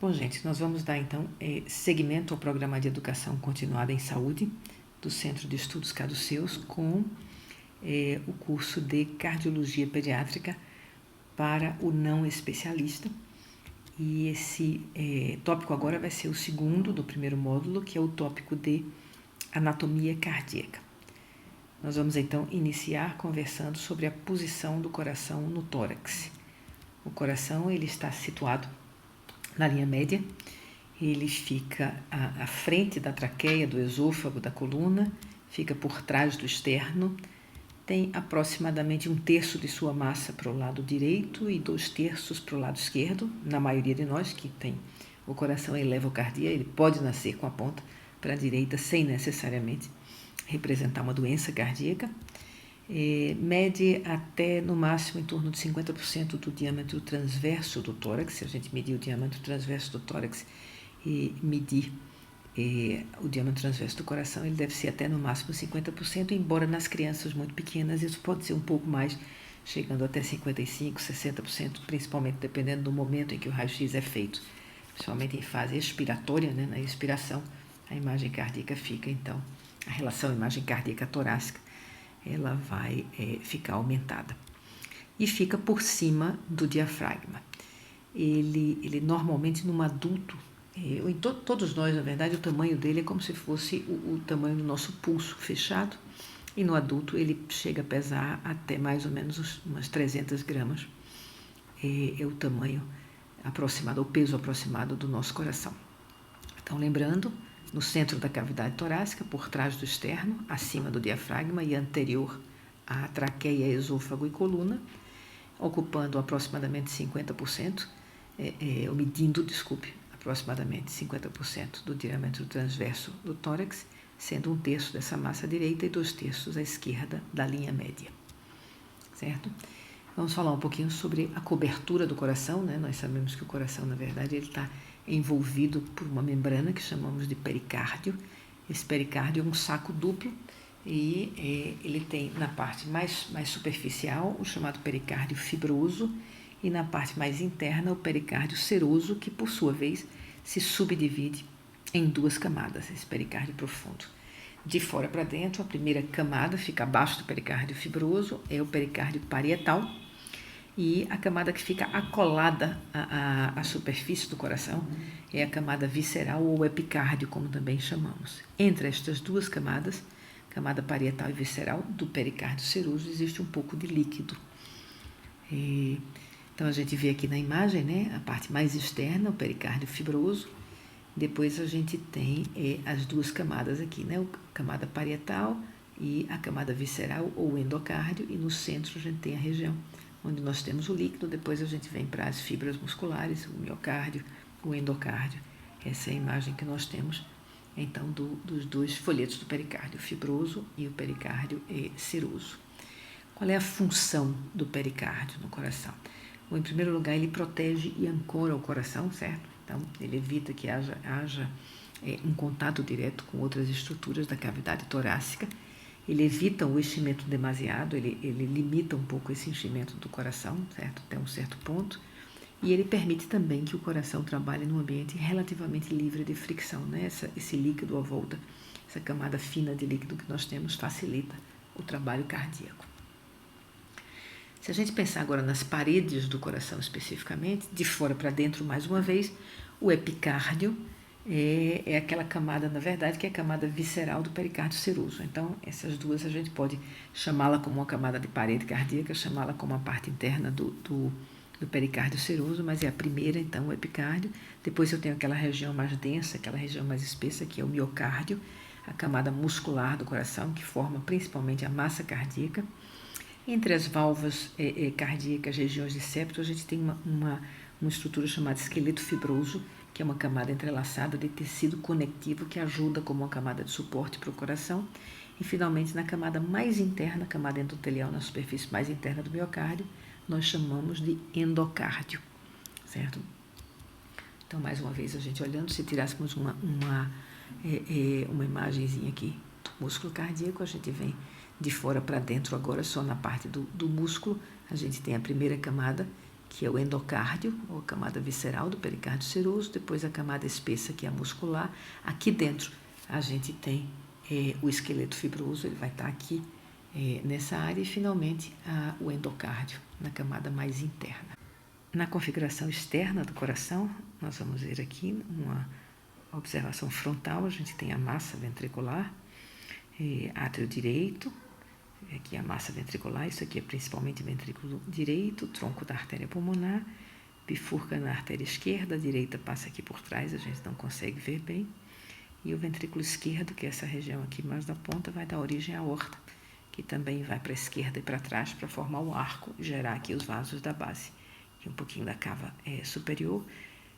Bom, gente, nós vamos dar então seguimento ao programa de educação continuada em saúde do Centro de Estudos Caduceus com o curso de cardiologia pediátrica para o não especialista. E esse tópico agora vai ser o segundo do primeiro módulo, que é o tópico de anatomia cardíaca. Nós vamos então iniciar conversando sobre a posição do coração no tórax. O coração ele está situado na linha média, ele fica à frente da traqueia, do esôfago, da coluna, fica por trás do externo, tem aproximadamente 1/3 de sua massa para o lado direito e 2/3 para o lado esquerdo. Na maioria de nós que tem o coração elevocardia, ele pode nascer com a ponta para a direita sem necessariamente representar uma doença cardíaca. Mede até no máximo em torno de 50% do diâmetro transverso do tórax. Se a gente medir o diâmetro transverso do tórax e medir o diâmetro transverso do coração, ele deve ser até no máximo 50%, embora nas crianças muito pequenas isso pode ser um pouco mais, chegando até 55%, 60%, principalmente dependendo do momento em que o raio-x é feito, principalmente em fase expiratória, né? Na expiração a imagem cardíaca fica, então, a relação imagem cardíaca torácica ela vai ficar aumentada. E fica por cima do diafragma. Ele normalmente, num adulto, ou em todos nós, na verdade, o tamanho dele é como se fosse o tamanho do nosso pulso fechado. E no adulto ele chega a pesar até mais ou menos umas 300 gramas. É o tamanho aproximado, o peso aproximado do nosso coração. Então, lembrando, no centro da cavidade torácica, por trás do externo, acima do diafragma e anterior à traqueia, esôfago e coluna, ocupando aproximadamente 50%, aproximadamente 50% do diâmetro transverso do tórax, sendo 1/3 dessa massa direita e 2/3 à esquerda da linha média. Certo? Vamos falar um pouquinho sobre a cobertura do coração, né? Nós sabemos que o coração, na verdade, ele está envolvido por uma membrana que chamamos de pericárdio. Esse pericárdio é um saco duplo e ele tem na parte mais superficial o chamado pericárdio fibroso e na parte mais interna o pericárdio seroso, que por sua vez se subdivide em 2 camadas, esse pericárdio profundo. De fora para dentro, a primeira camada fica abaixo do pericárdio fibroso, é o pericárdio parietal, e a camada que fica acolada à superfície do coração é a camada visceral ou epicárdio, como também chamamos. Entre estas 2 camadas, camada parietal e visceral, do pericárdio seroso, existe um pouco de líquido. Então a gente vê aqui na imagem, né, a parte mais externa, o pericárdio fibroso. Depois a gente tem as 2 camadas aqui, né, a camada parietal e a camada visceral ou endocárdio, e no centro a gente tem a região onde nós temos o líquido. Depois a gente vem para as fibras musculares, o miocárdio, o endocárdio. Essa é a imagem que nós temos, então, dos 2 folhetos do pericárdio, o fibroso e o pericárdio seroso. Qual é a função do pericárdio no coração? Bom, em primeiro lugar, ele protege e ancora o coração, certo? Então, ele evita que haja um contato direto com outras estruturas da cavidade torácica. Ele evita o enchimento demasiado, ele limita um pouco esse enchimento do coração, certo? Até um certo ponto. E ele permite também que o coração trabalhe num ambiente relativamente livre de fricção, né? Esse líquido à volta, essa camada fina de líquido que nós temos, facilita o trabalho cardíaco. Se a gente pensar agora nas paredes do coração especificamente, de fora para dentro mais uma vez, o epicárdio é aquela camada, na verdade, que é a camada visceral do pericárdio seroso. Então, essas 2 a gente pode chamá-la como uma camada de parede cardíaca, chamá-la como a parte interna do pericárdio seroso, mas é a primeira, então, o epicárdio. Depois eu tenho aquela região mais densa, aquela região mais espessa, que é o miocárdio, a camada muscular do coração, que forma principalmente a massa cardíaca. Entre as válvulas cardíacas, regiões de septo, a gente tem uma estrutura chamada esqueleto fibroso, que é uma camada entrelaçada de tecido conectivo que ajuda como uma camada de suporte para o coração. E, finalmente, na camada mais interna, a camada endotelial na superfície mais interna do miocárdio, nós chamamos de endocárdio, certo? Então, mais uma vez, a gente olhando, se tirássemos uma imagenzinha aqui do músculo cardíaco, a gente vem de fora para dentro agora, só na parte do músculo. A gente tem a primeira camada, que é o endocárdio, ou a camada visceral do pericárdio seroso, depois a camada espessa, que é a muscular. Aqui dentro a gente tem o esqueleto fibroso, ele vai estar aqui nessa área, e finalmente o endocárdio, na camada mais interna. Na configuração externa do coração, nós vamos ver aqui uma observação frontal. A gente tem a massa ventricular, átrio direito, aqui a massa ventricular, isso aqui é principalmente ventrículo direito, tronco da artéria pulmonar, bifurca na artéria esquerda, a direita passa aqui por trás, a gente não consegue ver bem, e o ventrículo esquerdo, que é essa região aqui mais da ponta, vai dar origem à aorta, que também vai para a esquerda e para trás para formar o arco e gerar aqui os vasos da base, aqui um pouquinho da cava superior.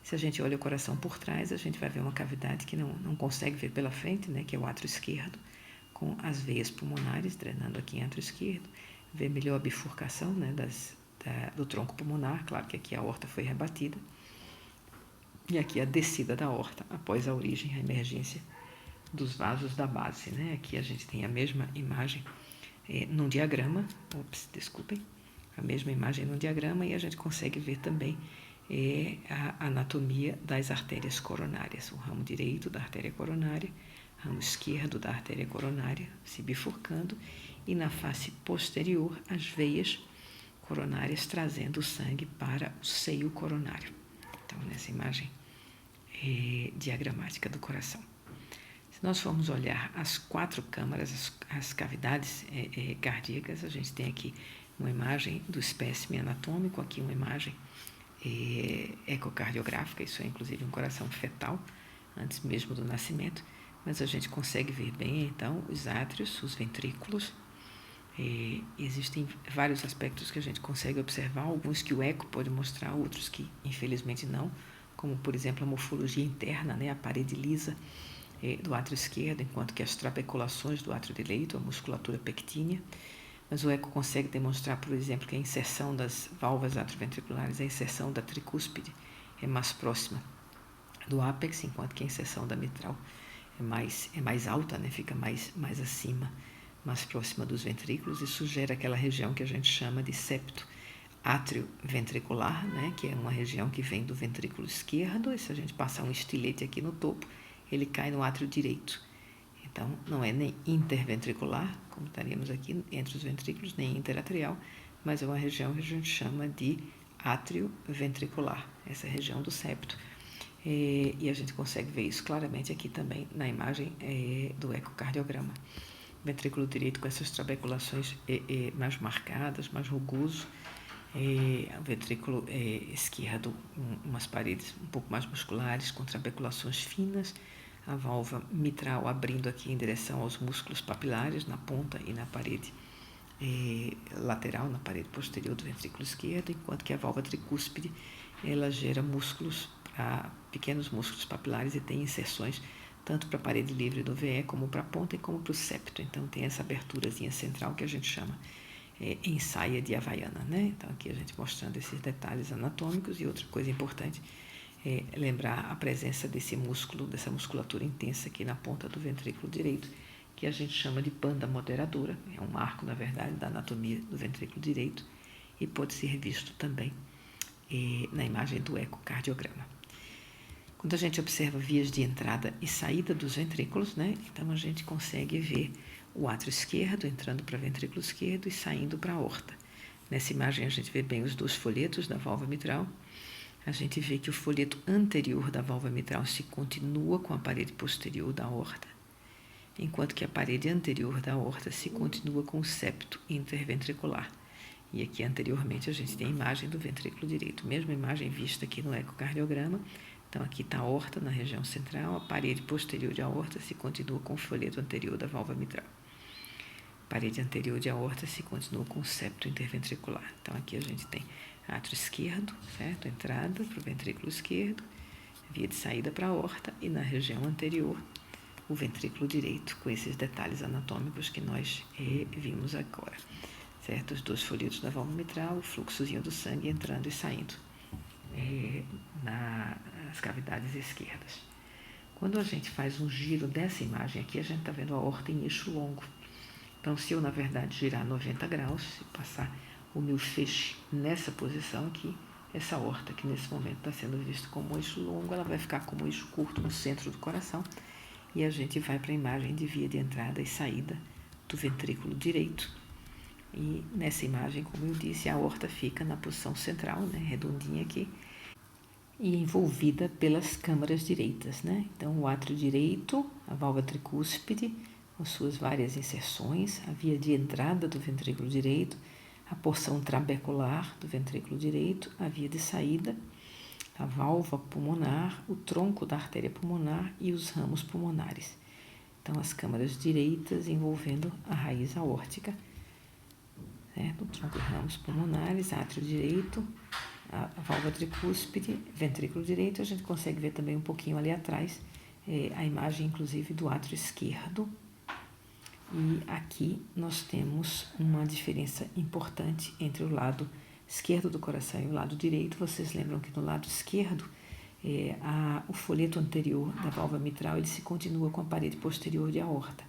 Se a gente olha o coração por trás, a gente vai ver uma cavidade que não consegue ver pela frente, né, que é o átrio esquerdo, com as veias pulmonares drenando aqui em átrio esquerdo, ver melhor a bifurcação, né, do tronco pulmonar. Claro que aqui a aorta foi rebatida, e aqui a descida da aorta após a origem, a emergência dos vasos da base, né? Aqui a gente tem a mesma imagem num diagrama, a mesma imagem num diagrama, e a gente consegue ver também a anatomia das artérias coronárias, o ramo direito da artéria coronária, ramo esquerdo da artéria coronária se bifurcando, e na face posterior as veias coronárias trazendo o sangue para o seio coronário. Então, nessa imagem diagramática do coração. Se nós formos olhar as 4 câmaras, as cavidades cardíacas, a gente tem aqui uma imagem do espécime anatômico, aqui uma imagem ecocardiográfica, isso é inclusive um coração fetal, antes mesmo do nascimento, mas a gente consegue ver bem, então, os átrios, os ventrículos. Existem vários aspectos que a gente consegue observar, alguns que o eco pode mostrar, outros que infelizmente não, como por exemplo a morfologia interna, né, a parede lisa do átrio esquerdo, enquanto que as trabeculações do átrio direito, a musculatura pectínea. Mas o eco consegue demonstrar, por exemplo, que a inserção das válvulas atrioventriculares, a inserção da tricúspide é mais próxima do ápex, enquanto que a inserção da mitral é mais alta, né, fica mais acima, mais próxima dos ventrículos. Isso gera aquela região que a gente chama de septo átrio ventricular, né, que é uma região que vem do ventrículo esquerdo, e se a gente passar um estilete aqui no topo, ele cai no átrio direito. Então, não é nem interventricular, como estaríamos aqui entre os ventrículos, nem interatrial, mas é uma região que a gente chama de átrio ventricular, essa região do septo. E a gente consegue ver isso claramente aqui também na imagem do ecocardiograma. Ventrículo direito com essas trabeculações mais marcadas, mais rugoso. O ventrículo esquerdo, umas paredes um pouco mais musculares, com trabeculações finas, a válvula mitral abrindo aqui em direção aos músculos papilares, na ponta e na parede lateral, na parede posterior do ventrículo esquerdo, enquanto que a válvula tricúspide, ela gera músculos, pequenos músculos papilares, e tem inserções tanto para a parede livre do VE, como para a ponta e como para o septo. Então tem essa aberturazinha central que a gente chama ensaia de Havaiana, né? Então aqui a gente mostrando esses detalhes anatômicos. E outra coisa importante é lembrar a presença desse músculo, dessa musculatura intensa aqui na ponta do ventrículo direito, que a gente chama de banda moderadora, é um marco, na verdade, da anatomia do ventrículo direito, e pode ser visto também na imagem do ecocardiograma. Quando a gente observa vias de entrada e saída dos ventrículos, né, então a gente consegue ver o átrio esquerdo entrando para o ventrículo esquerdo e saindo para a aorta. Nessa imagem a gente vê bem os 2 folhetos da válvula mitral. A gente vê que o folheto anterior da válvula mitral se continua com a parede posterior da aorta, enquanto que a parede anterior da aorta se continua com o septo interventricular. E aqui anteriormente a gente tem a imagem do ventrículo direito, mesma imagem vista aqui no ecocardiograma. Então aqui está a aorta na região central, a parede posterior de aorta se continua com o folheto anterior da válvula mitral. Parede anterior de aorta se continua com o septo interventricular. Então aqui a gente tem átrio esquerdo, certo? Entrada para o ventrículo esquerdo, via de saída para a aorta, e na região anterior o ventrículo direito, com esses detalhes anatômicos que nós vimos agora, certo? Os 2 folhetos da válvula mitral, o fluxozinho do sangue entrando e saindo nas cavidades esquerdas. Quando a gente faz um giro dessa imagem aqui, a gente está vendo a aorta em eixo longo. Então, se eu, na verdade, girar 90 graus, se passar o meu feixe nessa posição aqui, essa aorta que nesse momento está sendo vista como eixo longo, ela vai ficar como eixo curto no centro do coração e a gente vai para a imagem de via de entrada e saída do ventrículo direito. E nessa imagem, como eu disse, a aorta fica na posição central, né, redondinha aqui, e envolvida pelas câmaras direitas, né? Então, o átrio direito, a válvula tricúspide, com suas várias inserções, a via de entrada do ventrículo direito, a porção trabecular do ventrículo direito, a via de saída, a válvula pulmonar, o tronco da artéria pulmonar e os ramos pulmonares. Então, as câmaras direitas envolvendo a raiz aórtica, certo? O tronco e ramos pulmonares, átrio direito, a válvula tricúspide, ventrículo direito. A gente consegue ver também um pouquinho ali atrás a imagem, inclusive, do átrio esquerdo. E aqui nós temos uma diferença importante entre o lado esquerdo do coração e o lado direito. Vocês lembram que no lado esquerdo, o folheto anterior da válvula mitral ele se continua com a parede posterior de aorta.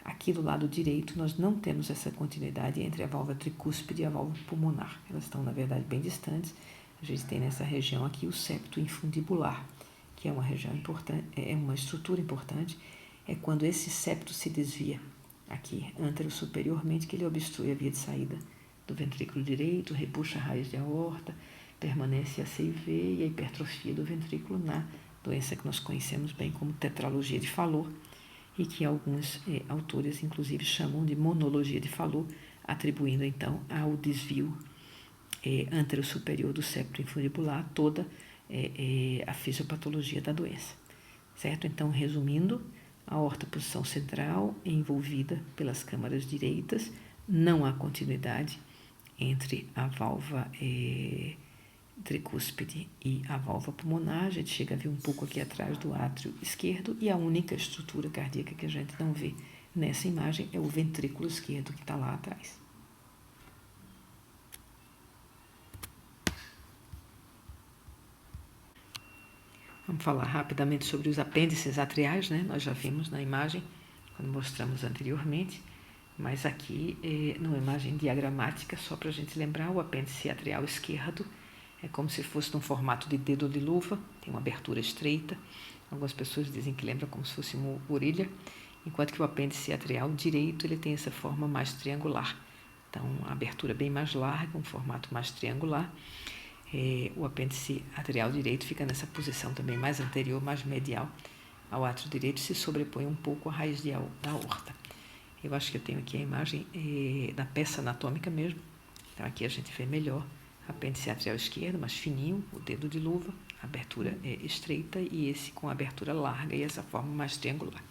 Aqui do lado direito nós não temos essa continuidade entre a válvula tricúspide e a válvula pulmonar. Elas estão, na verdade, bem distantes. A gente tem nessa região aqui o septo infundibular, que é uma região importante, é uma estrutura importante. É quando esse septo se desvia aqui, antero-superiormente, que ele obstrui a via de saída do ventrículo direito, repuxa a raiz de aorta, permanece a CV e a hipertrofia do ventrículo na doença que nós conhecemos bem como tetralogia de Fallot e que alguns autores, inclusive, chamam de monologia de Fallot, atribuindo, então, ao desvio antero-superior do septo infundibular toda a fisiopatologia da doença, certo? Então, resumindo, a aorta posição central é envolvida pelas câmaras direitas, não há continuidade entre a válvula tricúspide e a válvula pulmonar. A gente chega a ver um pouco aqui atrás do átrio esquerdo e a única estrutura cardíaca que a gente não vê nessa imagem é o ventrículo esquerdo que está lá atrás. Vamos falar rapidamente sobre os apêndices atriais, né? Nós já vimos na imagem, quando mostramos anteriormente, mas aqui, numa imagem diagramática, só para a gente lembrar, o apêndice atrial esquerdo é como se fosse num formato de dedo de luva, tem uma abertura estreita. Algumas pessoas dizem que lembra como se fosse uma orelha, enquanto que o apêndice atrial direito ele tem essa forma mais triangular. Então, a abertura bem mais larga, um formato mais triangular. O apêndice atrial direito fica nessa posição também mais anterior, mais medial ao átrio direito, se sobrepõe um pouco à raiz da aorta. Eu acho que eu tenho aqui a imagem da peça anatômica mesmo. Então, aqui a gente vê melhor apêndice atrial esquerdo, mais fininho, o dedo de luva, abertura estreita e esse com abertura larga e essa forma mais triangular.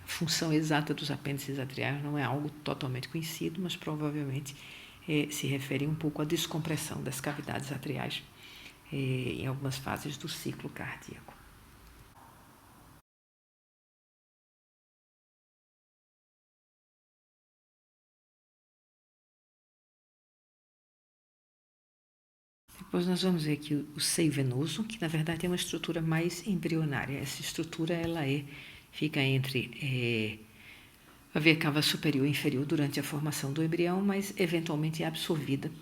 A função exata dos apêndices atriais não é algo totalmente conhecido, mas provavelmente se refere um pouco à descompressão das cavidades atriais em algumas fases do ciclo cardíaco. Depois nós vamos ver aqui o seio venoso, que na verdade é uma estrutura mais embrionária. Essa estrutura ela fica entre a veia cava superior e inferior durante a formação do embrião, mas eventualmente é absorvida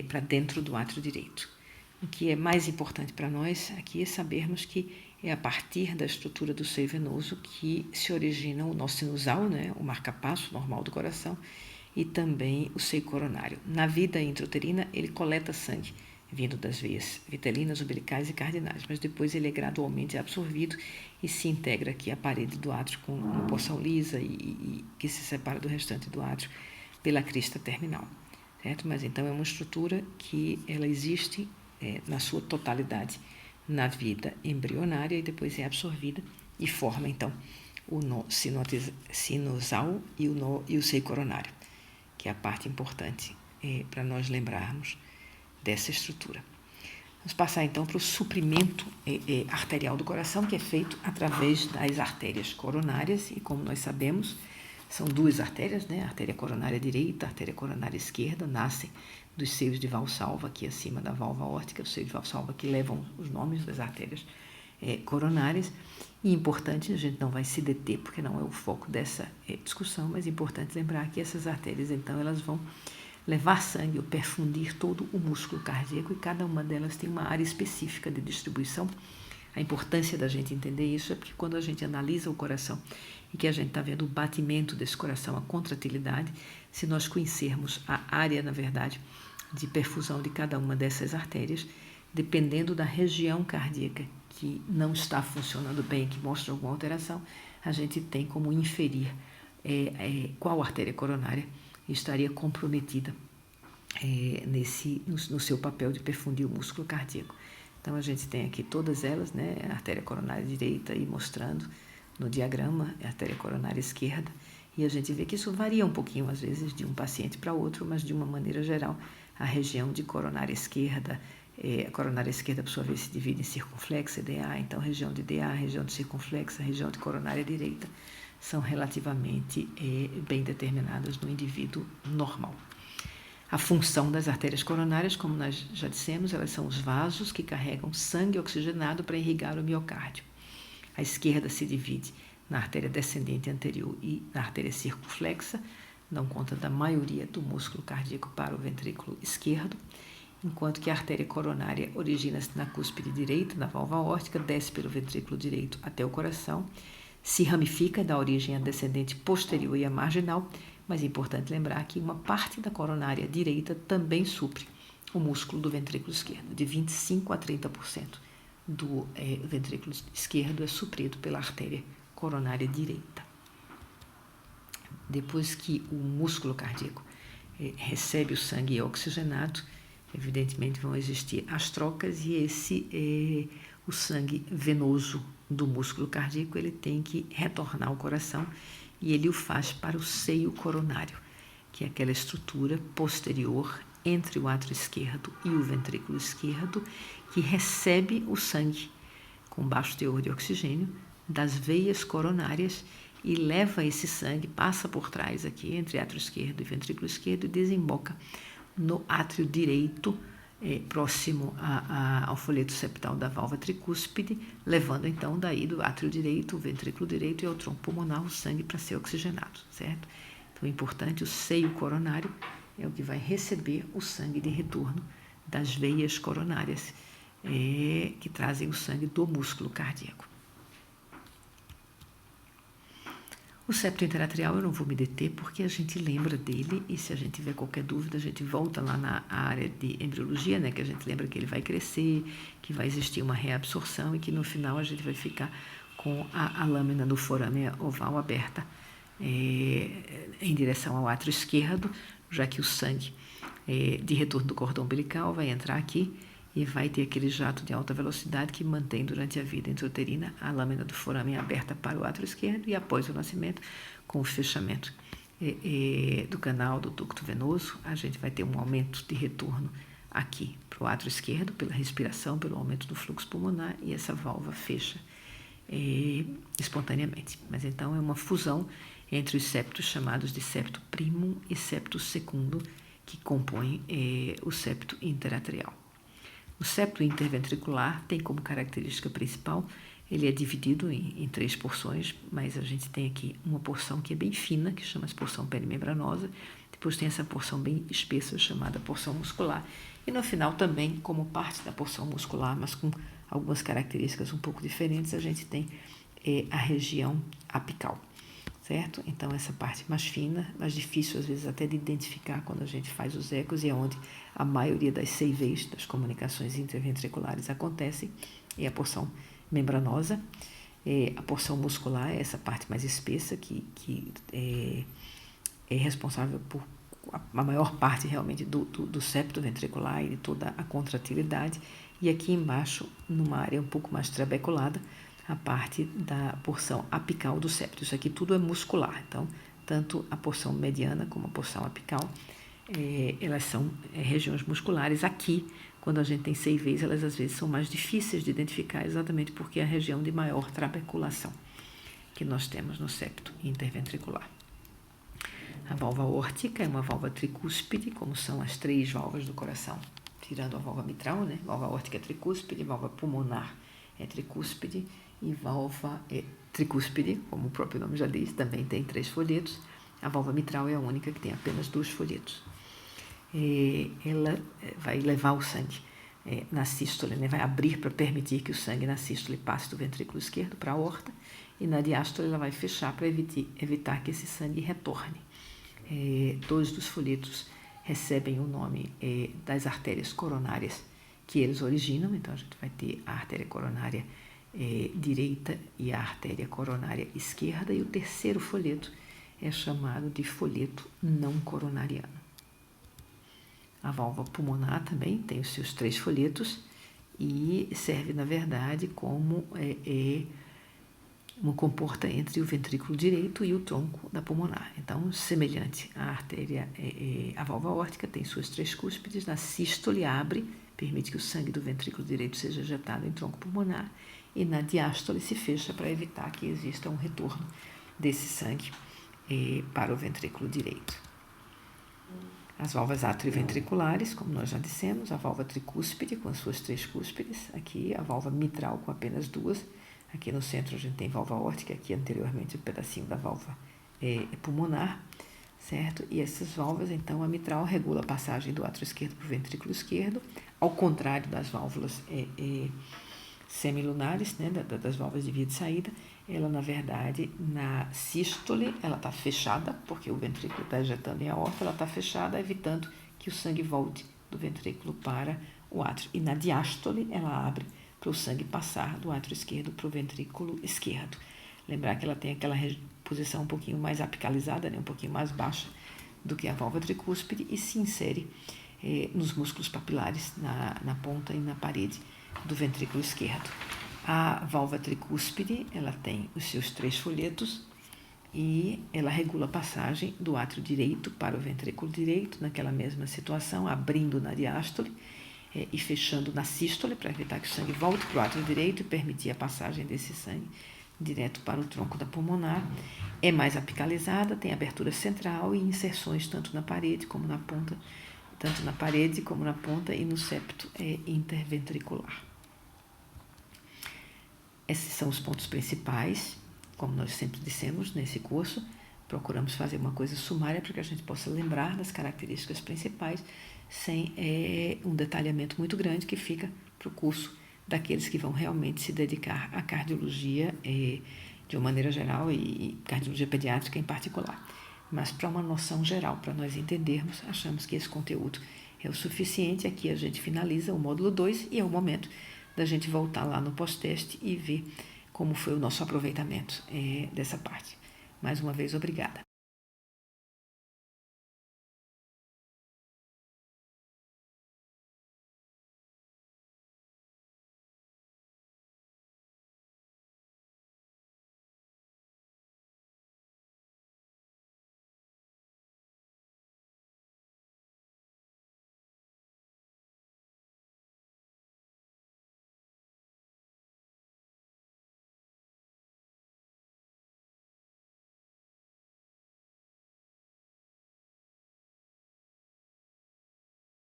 para dentro do átrio direito. O que é mais importante para nós aqui é sabermos que é a partir da estrutura do seio venoso que se origina o nó sinusal, né, o marcapasso normal do coração, e também o seio coronário. Na vida intrauterina, ele coleta sangue vindo das veias vitelinas, umbilicais e cardinais, mas depois ele é gradualmente absorvido e se integra aqui à parede do átrio com uma porção lisa e que se separa do restante do átrio pela crista terminal, certo? Mas então é uma estrutura que ela existe na sua totalidade na vida embrionária e depois é absorvida e forma então o nó sinusal e o seio coronário, que é a parte importante para nós lembrarmos dessa estrutura. Vamos passar então para o suprimento arterial do coração, que é feito através das artérias coronárias, e como nós sabemos, são duas artérias, né? A artéria coronária direita, a artéria coronária esquerda, nascem dos seios de Valsalva, aqui acima da válvula aórtica, o seio de Valsalva que levam os nomes das artérias coronárias. E importante, a gente não vai se deter, porque não é o foco dessa discussão, mas é importante lembrar que essas artérias, então, elas vão levar sangue ou perfundir todo o músculo cardíaco, e cada uma delas tem uma área específica de distribuição. A importância da gente entender isso é porque quando a gente analisa o coração e que a gente está vendo o batimento desse coração, a contratilidade, se nós conhecermos a área, na verdade, de perfusão de cada uma dessas artérias, dependendo da região cardíaca que não está funcionando bem, que mostra alguma alteração, a gente tem como inferir qual artéria coronária estaria comprometida no seu papel de perfundir o músculo cardíaco. Então, a gente tem aqui todas elas, né? A artéria coronária direita aí mostrando no diagrama, a artéria coronária esquerda, e a gente vê que isso varia um pouquinho, às vezes, de um paciente para outro, mas, de uma maneira geral, a região de coronária esquerda, a coronária esquerda, por sua vez, se divide em circunflexa e DA, então, região de DA, região de circunflexa, região de coronária direita, são relativamente bem determinadas no indivíduo normal. A função das artérias coronárias, como nós já dissemos, elas são os vasos que carregam sangue oxigenado para irrigar o miocárdio. A esquerda se divide na artéria descendente anterior e na artéria circunflexa, dão conta da maioria do músculo cardíaco para o ventrículo esquerdo, enquanto que a artéria coronária origina-se na cúspide direita, na válvula aórtica, desce pelo ventrículo direito até o coração, se ramifica da origem descendente posterior e a marginal, mas é importante lembrar que uma parte da coronária direita também supre o músculo do ventrículo esquerdo, de 25% a 30% do ventrículo esquerdo é suprido pela artéria coronária direita. Depois que o músculo cardíaco recebe o sangue oxigenado, evidentemente vão existir as trocas, e o sangue venoso do músculo cardíaco ele tem que retornar ao coração, e ele o faz para o seio coronário, que é aquela estrutura posterior entre o átrio esquerdo e o ventrículo esquerdo, que recebe o sangue com baixo teor de oxigênio das veias coronárias e leva esse sangue, passa por trás aqui, entre átrio esquerdo e ventrículo esquerdo, e desemboca no átrio direito, próximo ao folheto septal da válvula tricúspide, levando então daí do átrio direito, o ventrículo direito e ao tronco pulmonar o sangue para ser oxigenado, certo? Então é importante, o seio coronário é o que vai receber o sangue de retorno das veias coronárias, que trazem o sangue do músculo cardíaco. O septo interatrial eu não vou me deter porque a gente lembra dele, e se a gente tiver qualquer dúvida a gente volta lá na área de embriologia, né, que a gente lembra que ele vai crescer, que vai existir uma reabsorção e que no final a gente vai ficar com a lâmina do forame oval aberta em direção ao átrio esquerdo, já que o sangue de retorno do cordão umbilical vai entrar aqui e vai ter aquele jato de alta velocidade que mantém durante a vida intrauterina a lâmina do forame aberta para o átrio esquerdo, e após o nascimento, com o fechamento do canal do ducto venoso, a gente vai ter um aumento de retorno aqui para o átrio esquerdo, pela respiração, pelo aumento do fluxo pulmonar, e essa válvula fecha espontaneamente. Mas então é uma fusão entre os septos chamados de septo primum e septo secundum, que compõem o septo interatrial. O septo interventricular tem como característica principal, ele é dividido em 3 porções, mas a gente tem aqui uma porção que é bem fina, que chama-se porção perimembranosa, depois tem essa porção bem espessa, chamada porção muscular, e no final também, como parte da porção muscular, mas com algumas características um pouco diferentes, a gente tem a região apical, certo? Então, essa parte mais fina, mais difícil às vezes até de identificar quando a gente faz os ecos, e é onde a maioria das CIVs, das comunicações interventriculares, acontecem, é a porção membranosa. A porção muscular é essa parte mais espessa, que é responsável por a maior parte realmente do septo ventricular e de toda a contratilidade, e aqui embaixo, numa área um pouco mais trabeculada, a parte da porção apical do septo. Isso aqui tudo é muscular, então, tanto a porção mediana como a porção apical, elas são regiões musculares. Aqui, quando a gente tem CIVs, elas às vezes são mais difíceis de identificar, exatamente porque é a região de maior trabeculação que nós temos no septo interventricular. A válvula aórtica é uma válvula tricúspide, como são as 3 válvulas do coração, tirando a válvula mitral, né? Válvula aórtica é tricúspide, válvula pulmonar é tricúspide, e válvula tricúspide, como o próprio nome já diz, também tem 3 folhetos. A válvula mitral é a única que tem apenas 2 folhetos. ela vai levar o sangue na sístole, né? Vai abrir para permitir que o sangue na sístole passe do ventrículo esquerdo para a aorta, e na diástole ela vai fechar para evitar que esse sangue retorne. Dois dos folhetos recebem o nome das artérias coronárias que eles originam, então a gente vai ter a artéria coronária direita e a artéria coronária esquerda, e o terceiro folheto é chamado de folheto não coronariano. A válvula pulmonar também tem os seus 3 folhetos e serve, na verdade, como uma comporta entre o ventrículo direito e o tronco da pulmonar. Então, semelhante à artéria, a válvula aórtica tem suas 3 cúspides, na sístole abre, permite que o sangue do ventrículo direito seja injetado em tronco pulmonar, e na diástole se fecha para evitar que exista um retorno desse sangue para o ventrículo direito. As válvulas atrioventriculares, como nós já dissemos, a válvula tricúspide com as suas 3 cúspides, aqui a válvula mitral com apenas 2, aqui no centro a gente tem válvula aórtica, aqui anteriormente um pedacinho da válvula pulmonar, certo? E essas válvulas, então, a mitral regula a passagem do átrio esquerdo para o ventrículo esquerdo, ao contrário das válvulas semilunares, né, das válvulas de via de saída. Ela, na verdade, na sístole, ela está fechada, porque o ventrículo está injetando em aorta, ela está fechada, evitando que o sangue volte do ventrículo para o átrio. E na diástole, ela abre para o sangue passar do átrio esquerdo para o ventrículo esquerdo. Lembrar que ela tem aquela posição um pouquinho mais apicalizada, né, um pouquinho mais baixa do que a válvula tricúspide, e se insere nos músculos papilares, na ponta e na parede do ventrículo esquerdo. A válvula tricúspide, ela tem os seus 3 folhetos e ela regula a passagem do átrio direito para o ventrículo direito, naquela mesma situação, abrindo na diástole e fechando na sístole para evitar que o sangue volte para o átrio direito e permitir a passagem desse sangue direto para o tronco da pulmonar. É mais apicalizada, tem abertura central e inserções tanto na parede como na ponta, e no septo interventricular. Esses são os pontos principais, como nós sempre dissemos nesse curso. Procuramos fazer uma coisa sumária para que a gente possa lembrar das características principais, sem um detalhamento muito grande que fica para o curso daqueles que vão realmente se dedicar à cardiologia de uma maneira geral e cardiologia pediátrica em particular. Mas para uma noção geral, para nós entendermos, achamos que esse conteúdo é o suficiente. Aqui a gente finaliza o módulo 2 e é o momento da gente voltar lá no pós-teste e ver como foi o nosso aproveitamento dessa parte. Mais uma vez, obrigada.